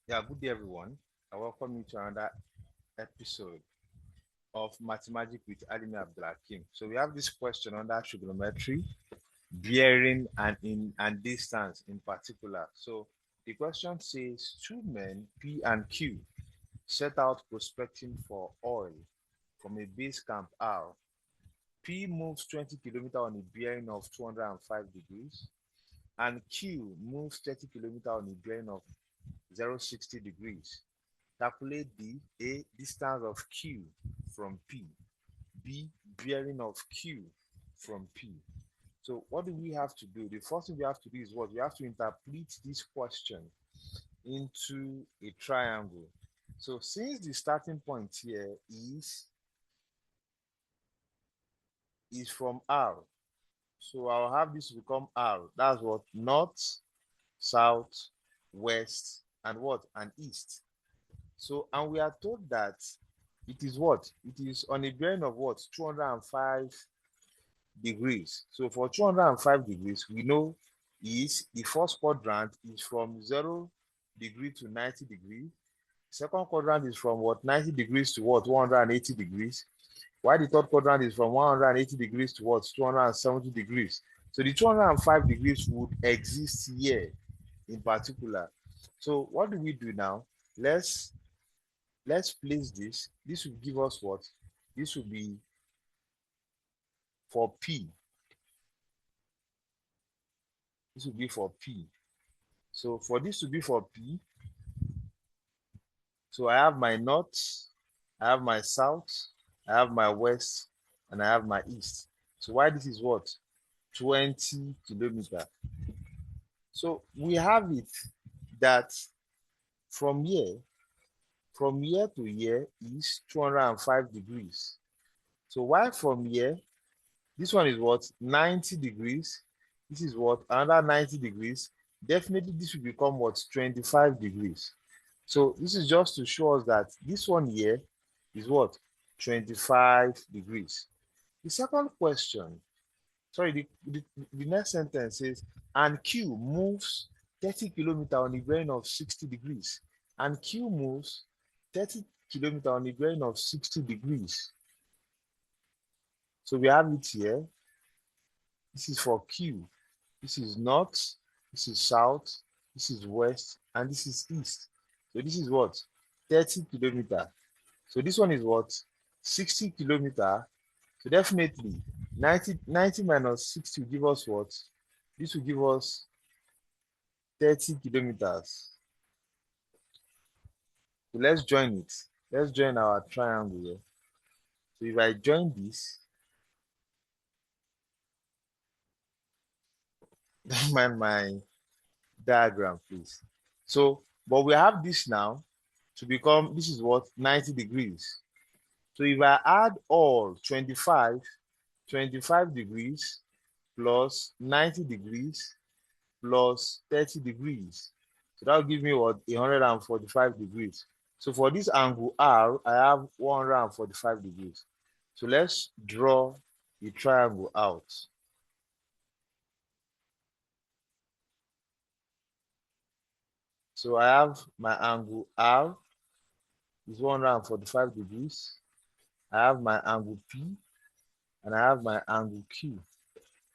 Yeah, good day, everyone. I welcome you to another episode of Mathematics with Alimi Abdulhakim. So we have this question under trigonometry, bearing and distance in particular. So the question says two men P and Q set out prospecting for oil from a base camp R. P moves 20 kilometers on a bearing of 205 degrees, and Q moves 30 kilometers on a bearing of 060 degrees. Calculate the A, distance of Q from P, B, bearing of Q from P. So what do we have to do? The first thing we have to do is what? We have to interpret this question into a triangle. So since the starting point here is from R, so I'll have this become R. That's what? North, south, west, and what? And east. So, and we are told that it is what? It is on a bearing of what? 205 degrees. So for 205 degrees, we know is the first quadrant is from 0 degree to 90 degrees. Second quadrant is from what? 90 degrees to what? 180 degrees. While the third quadrant is from 180 degrees to what? 270 degrees. So the 205 degrees would exist here in particular. So what do we do now? Let's place this. This will give us what? This will be for P. This will be for P. So for this to be for P, so I have my north, I have my south, I have my west, and I have my east. So why this is what? 20 kilometers. So we have it that from here to here is 205 degrees. So why from here, this one is what? 90 degrees. This is what? Another 90 degrees. Definitely this will become what? 25 degrees. So this is just to show us that this one here is what? 25 degrees. The second question, sorry, the next sentence says, and Q moves 30 kilometers on a bearing of 60 degrees. And Q moves 30 kilometers on a bearing of 60 degrees. So we have it here. This is for Q. This is north, this is south, this is west, and this is east. So this is what? 30 kilometers. So this one is what? 60 kilometers. So definitely 90 minus 60 will give us what? This will give us 30 kilometers. So let's join it. Let's join our triangle here. So if I join this, don't mind my diagram, please. So, but we have this now to become, this is what? 90 degrees. So if I add all 25 degrees plus 90 degrees plus 30 degrees, so that will give me what? 145 degrees. So for this angle R, I have 145 degrees. So let's draw the triangle out. So I have my angle R is 145 degrees. I have my angle P and I have my angle Q.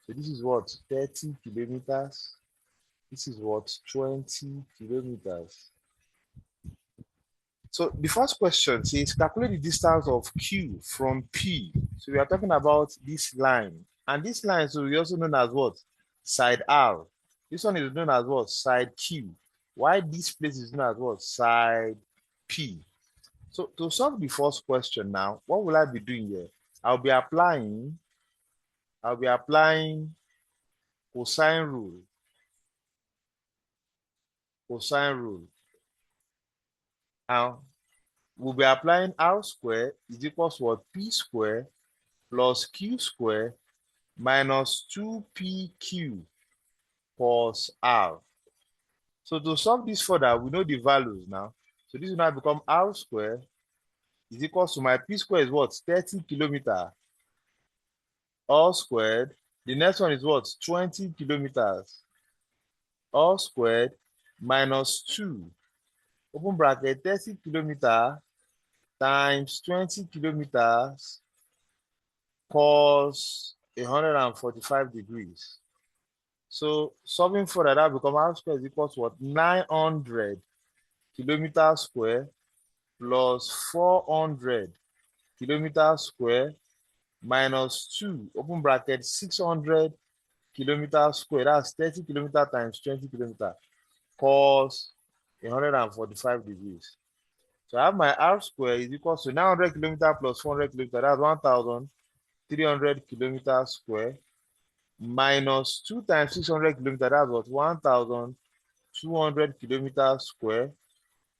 So this is what? 30 kilometers. This is what? 20 kilometers. So the first question says calculate the distance of Q from P. So we are talking about this line. And this line, so we also known as what? Side R. This one is known as what? Side Q. Why this place is known as what? Side P. So to solve the first question now, what will I be doing here? I'll be applying cosine rule. Cosine rule. Now we'll be applying R squared is equals to what? P squared plus Q squared minus 2PQ plus R. So to solve this further, we know the values now. So this will now become R squared is equals to my P squared is what? 30 kilometers. All squared. The next one is what? 20 kilometers. All squared minus 2. open bracket, 30 kilometers times 20 kilometers cos 145 degrees. So solving for that become r square is equal to what? 900 kilometers square plus 400 kilometers square minus 2, open bracket, 600 kilometers square. That's 30 kilometers times 20 kilometers cos 145 degrees. So I have my r square is equal to 900 kilometers plus 400 kilometers. That's 1,300 kilometers square minus 2 times 600 kilometers. That's what? 1,200 kilometers square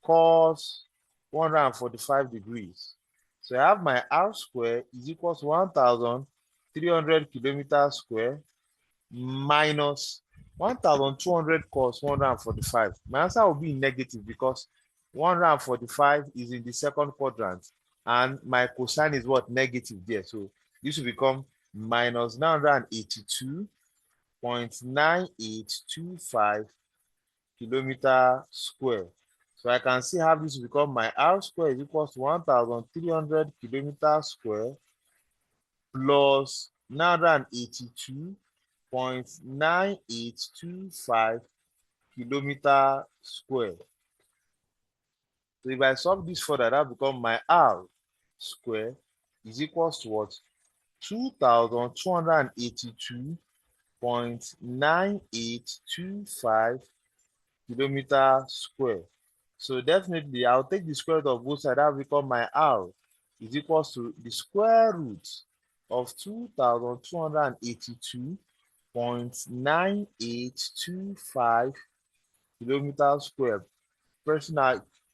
cos 145 degrees. So I have my r square is equal to 1,300 kilometers square minus 1,200 cos 145. My answer will be negative because 145 is in the second quadrant and my cosine is what? Negative there. So this will become minus 982.9825 kilometer square. So I can see how this will become my r square is equal to 1,300 kilometers square plus 982.9825 kilometer square. So if I solve this further, that become my r square is equals to what? 2,282.9825 kilometer square. So definitely I'll take the square root of both sides. That will become my r is equals to the square root of 2,282.9825 kilometers square.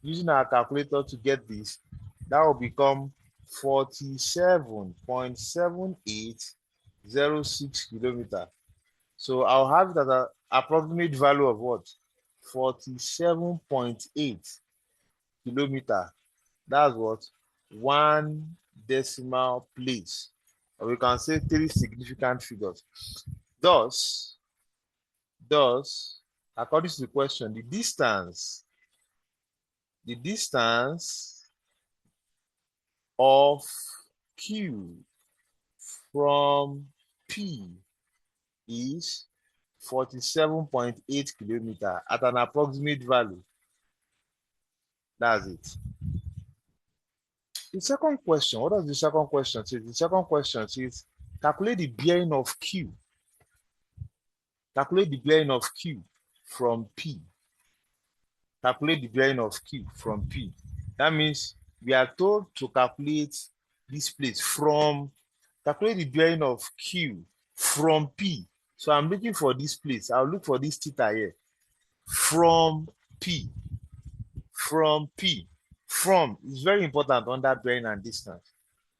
Using our calculator to get this, that will become 47.7806 kilometers. So I'll have it as an approximate value of what? 47.8 kilometers. That's what? One decimal place. Or we can say 3 significant figures. Thus, according to the question, the distance of Q from P is 47.8 kilometers at an approximate value. That's it. The second question, what does the second question say? The second question says, calculate the bearing of Q. Calculate the bearing of Q from P. Calculate the bearing of Q from P. That means we are told to calculate this place from, calculate the bearing of Q from P. So I'm looking for this place. I'll look for this theta here. From P. From P. From is very important under bearing and distance.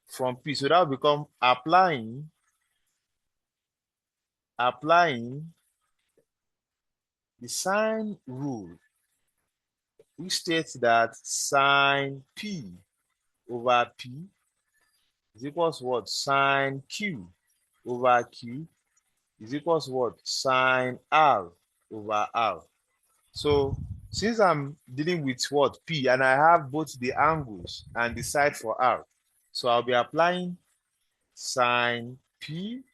From P. So that will become applying the sine rule, which states that sine P over P is equals to what? Sine Q over Q is equals to what? Sine R over R. So since I'm dealing with what? P, and I have both the angles and the side for R, so I'll be applying sine P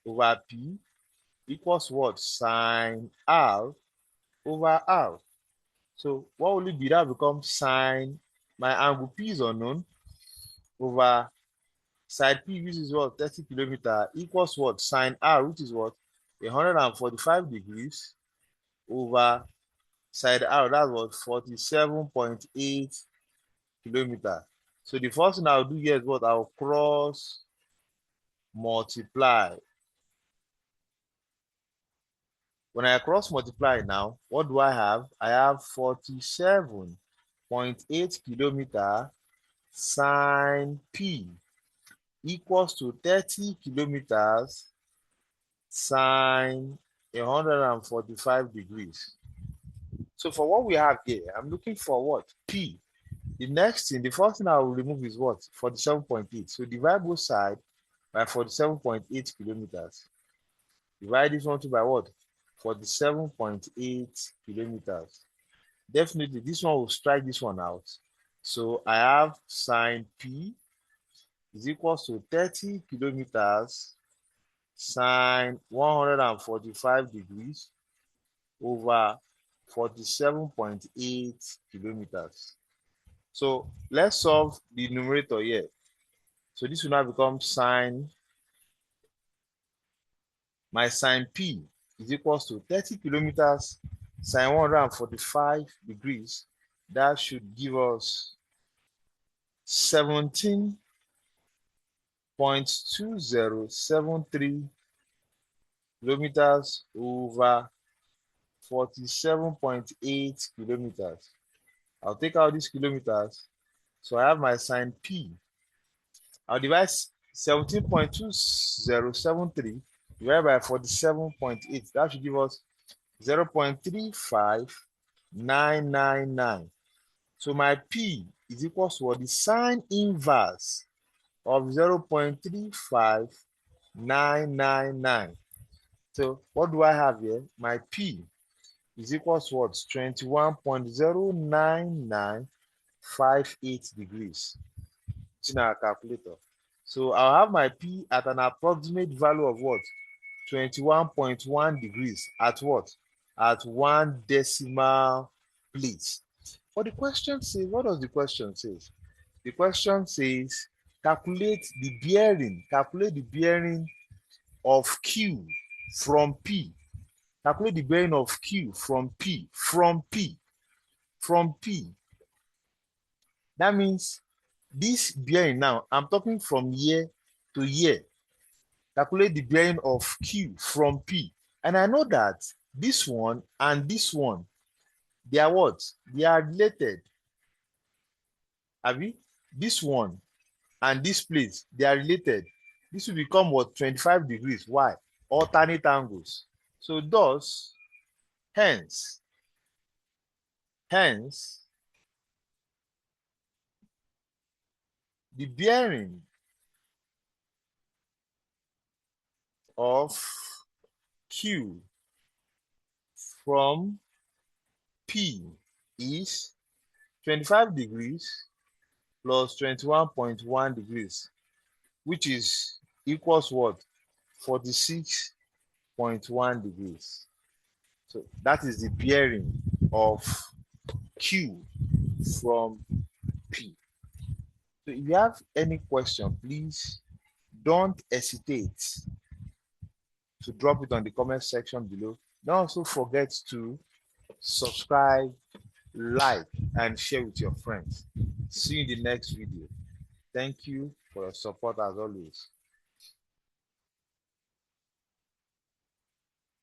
over P equals what? Sine R over R. So what will it be? That becomes sine, my angle P is unknown, over side P, which is what? 30 kilometers, equals what? Sine R, which is what? 145 degrees, over side R, that was 47.8 kilometers. So the first thing I'll do here is what? I'll cross multiply. When I cross multiply now, what do I have? I have 47.8 kilometers sine P equals to 30 kilometers sine 145 degrees. So for what we have here, I'm looking for what? P. The next thing, the first thing I will remove is what? 47.8. So divide both sides by 47.8 kilometers. Divide this one by what? 47.8 kilometers. definitely this one will strike this one out. So I have sine P is equals to 30 kilometers sine 145 degrees over 47.8 kilometers. So let's solve the numerator here. So this will now become sine, my sine P is equals to 30 kilometers sine 145 degrees. That should give us 17.2073 kilometers over 47.8 kilometers. I'll take out these kilometers. So I have my sine P. I'll divide 17.2073 divided by 47.8. That should give us 0.35999. So my P is equal to what? The sine inverse of 0.35999. So what do I have here? My P is equal to what? 21.09958 degrees. It's in our calculator. So I'll have my P at an approximate value of what? 21.1 degrees at what? At 1 decimal place. But the question says, what does the question say? The question says, calculate the bearing of Q from P. Calculate the bearing of Q from P. That means this bearing now, I'm talking from year to year. Calculate the bearing of Q from P. And I know that this one and this one, they are what? They are related. Abi? This one and this place, they are related. This will become what? 25 degrees. Why? Alternate angles. So thus, hence, the bearing of Q from P is 25 degrees plus 21.1 degrees, which is equals what? 46.1 degrees. So that is the bearing of Q from P. So if you have any question, please don't hesitate to drop it on the comment section below. Don't also forget to subscribe, like, and share with your friends. See you in the next video. Thank you for your support as always.